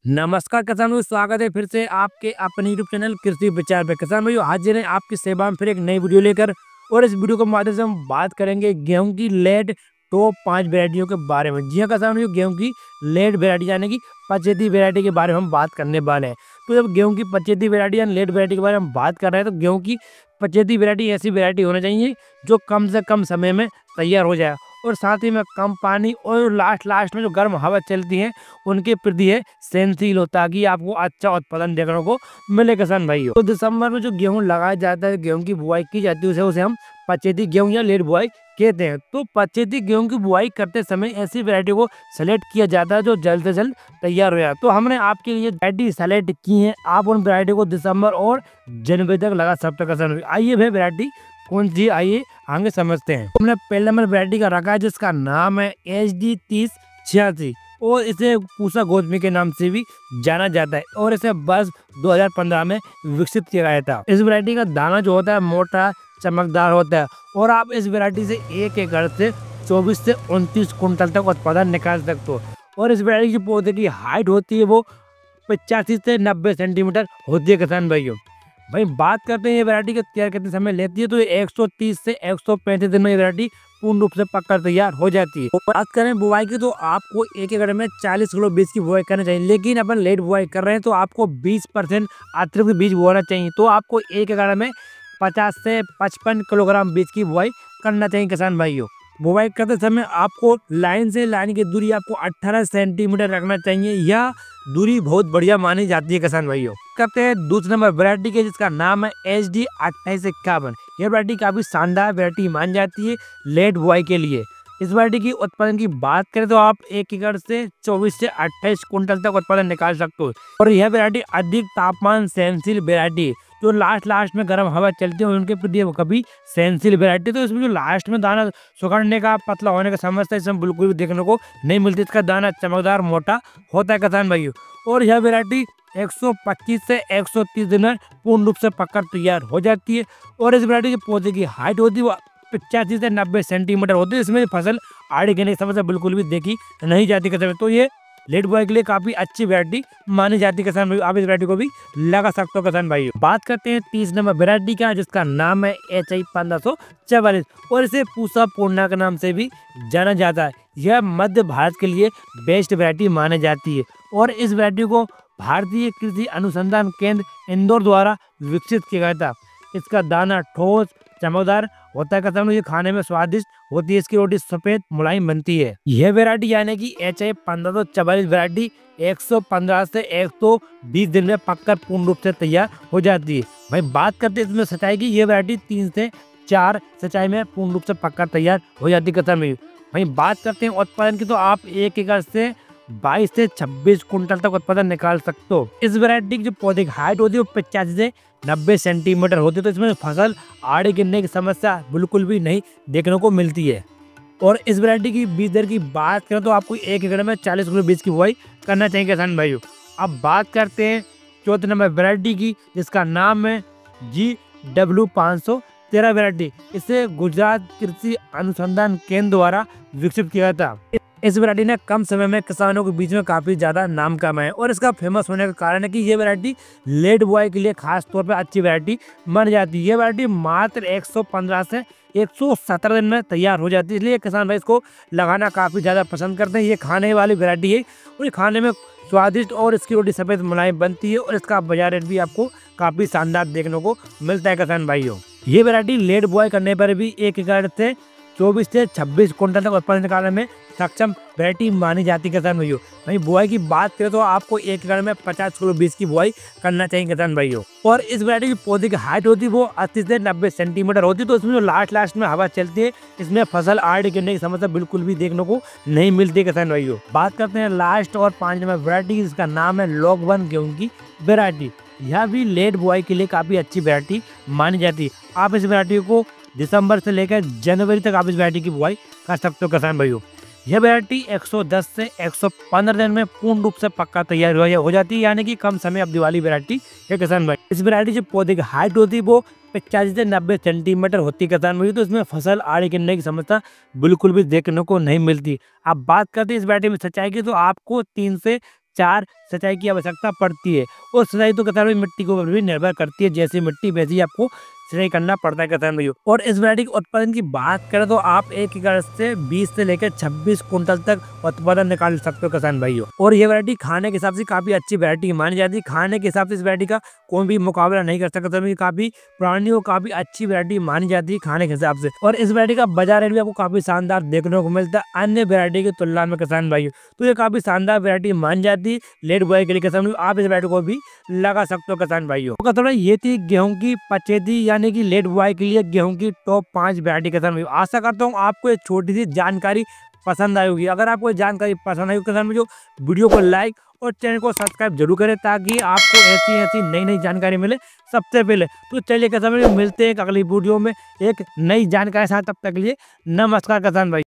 नमस्कार किसान भाई, स्वागत है फिर से आपके अपने यूट्यूब चैनल कृषि विचार पे। किसान भाई हाजिर हैं आपकी सेवा में फिर एक नई वीडियो लेकर। और इस वीडियो के माध्यम से हम बात करेंगे गेहूं की लेट टॉप 5 वैरायटियों के बारे में। जी हाँ किसान भाई, गेहूं की लेट वैरायटी यानी कि पचेती वैरायटी के बारे में हम बात करने वाले हैं। तो जब गेहूं की पचेती वैरायटी यानी लेट वैरायटी के बारे में हम बात कर रहे हैं, तो गेहूं की पचेती वैरायटी ऐसी वैरायटी होनी चाहिए जो कम से कम समय में तैयार हो जाए और साथ ही में कम पानी और लास्ट में जो गर्म हवा चलती है उनके प्रति है सेंसिटिव हो, ताकि आपको अच्छा उत्पादन देखने को मिले किसान भाइयों। तो दिसंबर में जो गेहूं लगाया जाता है, गेहूं की बुआई की जाती है, उसे हम पचेती गेहूं या लेट बुआई कहते हैं। तो पचेती गेहूं की बुआई करते समय ऐसी वैरायटी को सेलेक्ट किया जाता है जो जल्द से जल्द तैयार हो जाए। तो हमने आपके लिए वैरायटी सेलेक्ट की है, आप उन वैरायटी को दिसंबर और जनवरी तक लगा सकते हो किसान। आइए भाई वैरायटी कौन सी, आइए आगे समझते हैं। हमने पहले नंबर वैरायटी का रखा है जिसका नाम है HD 3086 और इसे पूसा गोदमी के नाम से भी जाना जाता है और इसे वर्ष 2015 में विकसित किया गया था। इस वैरायटी का दाना जो होता है मोटा चमकदार होता है और आप इस वैरायटी से एक एकड़ से 24 से 29 कुंटल तक उत्पादन निकाल सकते हो। और इस वैरायटी की पौधे की हाइट होती है वो 85 से 90 सेंटीमीटर होती है किसान भाइयों। भाई बात करते हैं ये वैरायटी का तैयार कितने समय लेती है, तो 130 से 135 दिन में ये वैरायटी पूर्ण रूप से पककर तैयार हो जाती है। और बात करें बुआई की, तो आपको एक एकड़ में 40 किलो बीज की बुआई करनी चाहिए, लेकिन अपन लेट बुआई कर रहे हैं तो आपको 20% अतिरिक्त बीज बोना चाहिए। तो आपको एक एकड़ में 50 से 55 किलोग्राम बीज की बुआई करना चाहिए किसान भाइयों। बुआई करते समय आपको लाइन से लाइन की दूरी आपको 18 सेंटीमीटर रखना चाहिए, यह दूरी बहुत बढ़िया मानी जाती है किसान भाइयों। करते हैं दूसरे नंबर वैरायटी के जिसका नाम है HD 2851। यह वैरायटी काफी शानदार वैरायटी मानी जाती है लेट बुआई के लिए। इस वैरायटी की उत्पादन की बात करें तो आप एक एकड़ से 24 से 28 कुंटल तक उत्पादन निकाल सकते हो। और यह वैरायटी अधिक तापमान सहनशील वैरायटी जो लास्ट में गर्म हवा चलती है उनके प्रति कभी सहनशील वैरायटी। तो इसमें जो लास्ट में दाना सुखाने का पतला होने का समस्या इसमें बिल्कुल भी देखने को नहीं मिलती। इसका दाना चमकदार मोटा होता है किसान भाइयों। और यह वैरायटी 125 से 130 दिन में पूर्ण रूप से पककर तैयार हो जाती है। और इस वैरायटी के पौधे की हाइट होती है वो 85 से 90 सेंटीमीटर होती है। इसमें फसल आड़े गिरने की समस्या बिल्कुल भी देखी नहीं जाती किसान। तो ये लेट बुआई के लिए काफी अच्छी वैरायटी मानी जाती है किसान भाई, आप इस वैरायटी को भी लगा सकते हो किसान भाई। बात करते हैं 30 नंबर वैरायटी का जिसका नाम है HI 1544 और इसे पूसा पूर्णा के नाम से भी जाना जाता है। यह मध्य भारत के लिए बेस्ट वैरायटी मानी जाती है और इस वैरायटी को भारतीय कृषि अनुसंधान केंद्र इंदौर द्वारा विकसित किया गया था। इसका दाना ठोस चमकदार होता है किसान, ये खाने में स्वादिष्ट होती है। इसकी रोटी सफेद मुलायम बनती है। यह वैरायटी यानी कि HI 1544 वैरायटी 115 से 120 दिन में पककर पूर्ण रूप से तैयार हो जाती है। भाई बात करते हैं इसमें सिंचाई की, यह वैरायटी 3 से 4 सिंचाई में पूर्ण रूप से पककर तैयार हो जाती है किसान। भाई बात करते हैं उत्पादन की, तो आप एक एकड़ से 22 से 26 कुंटल तक उत्पादन निकाल सकते हो। इस वैरायटी की जो पौधे की हाइट होती है वो 85 से 90 सेंटीमीटर होती है। तो इसमें फसल आड़े गिरने की समस्या बिल्कुल भी नहीं देखने को मिलती है। और इस वैरायटी की बीज दर की बात करें तो आपको एक एकड़ में 40 किलो बीज की बुआई करना चाहिए किसान भाइयों। अब बात करते हैं चौथे नंबर वैरायटी की जिसका नाम है GW 513 वैरायटी। इसे गुजरात कृषि अनुसंधान केंद्र द्वारा विकसित किया था। इस वैरायटी ने कम समय में किसानों के बीच में काफी ज्यादा नाम कमाया और इसका फेमस होने का कारण है कि ये वैरायटी लेट बुआई के लिए खास तौर पे अच्छी वैरायटी मानी जाती है। ये वैरायटी मात्र 115 से 117 दिन में तैयार हो जाती है, इसलिए किसान भाई इसको लगाना काफी ज्यादा पसंद करते हैं। ये खाने वाली वैरायटी है और ये खाने में स्वादिष्ट और इसकी रोटी सफेद मुलायम बनती है और इसका बाजार रेट भी आपको काफी शानदार देखने को मिलता है किसान भाइयों। ये वैरायटी लेट बुआई करने पर भी एक एकड़ से 24 से 26 कुंटल तक उत्पादन निकालने में सक्षम वैरायटी मानी जाती है किसान भाइयों। वहीं बुआई की बात करें तो आपको एक एकड़ में 50 किलो बीज की बुआई करना चाहिए किसान भाइयों। और इस वैरायटी की पौधे की हाइट होती है वो 80 से 90 सेंटीमीटर होती है। तो इसमें जो लास्ट में हवा चलती है इसमें फसल आड़े गिरने की समस्या बिल्कुल भी देखने को नहीं मिलती किसान भाइयों। बात करते हैं लास्ट और 5 नंबर वैरायटी जिसका नाम है लॉग 1 गेहूं की वैरायटी। यह भी लेट बुआई के लिए काफी अच्छी वैरायटी मानी जाती है। आप इस वैरायटी को दिसंबर से लेकर जनवरी तक आप इस वैरायटी की बुआई कर सकते हो किसान भाइयों। यह वैरायटी 110 से 115 दिन में पूर्ण रूप से पक्का तैयार हो जाती है, यानी कि कम समय अवधि वाली वैरायटी है किसान भाई। इस वैरायटी से पौधे की हाइट होती है वो 85 से 90 सेंटीमीटर होती है किसान भाई। तो इसमें फसल आड़े गिरने की समस्या बिल्कुल भी देखने को नहीं मिलती। आप बात करते हैं इस वैरायटी में सिंचाई की, तो आपको 3 से 4 सिंचाई की आवश्यकता पड़ती है। और सिंचाई तो किसान भाई मिट्टी के ऊपर भी निर्भर करती है, जैसी मिट्टी वैसे ही आपको सिंचाई करना पड़ता है किसान भाइयों। और इस वैरायटी के उत्पादन की बात करें तो आप एक एकड़ से 20 से लेकर 26 कुंटल तक उत्पादन निकाल सकते हो किसान भाइयों। और ये वैरायटी खाने के हिसाब से काफी अच्छी वैरायटी मानी जाती है। खाने के हिसाब से इस वैरायटी का कोई भी मुकाबला नहीं कर सकता, तो काफी पुरानी और काफी अच्छी वैरायटी मानी जाती है खाने के हिसाब से। और इस वैरायटी का बाजार रेट भी आपको काफी शानदार देखने को मिलता है अन्य वैरायटी की तुलना में किसान भाइयों। तो ये काफी शानदार वैरायटी मानी जाती है लेट बुआई के लिए किसान भाइयों। आप इस वैरायटी को भी लगा सकते हो किसान भाइयों। तो ये थी गेहूं की पचेती यानी कि लेट बुआई के लिए गेहूं की टॉप 5 वैरायटी किसान भाइयों। आशा करता हूँ आपको एक छोटी सी जानकारी पसंद आई होगी। अगर आपको जानकारी पसंद आई किसान भाइयों, वीडियो को लाइक और चैनल को सब्सक्राइब जरूर करें, ताकि आपको ऐसी नई नई जानकारी मिले सबसे पहले। तो चलिए किसान भाइयों, मिलते हैं अगली वीडियो में एक नई जानकारी साथ। तब तक के लिए नमस्कार किसान भाई।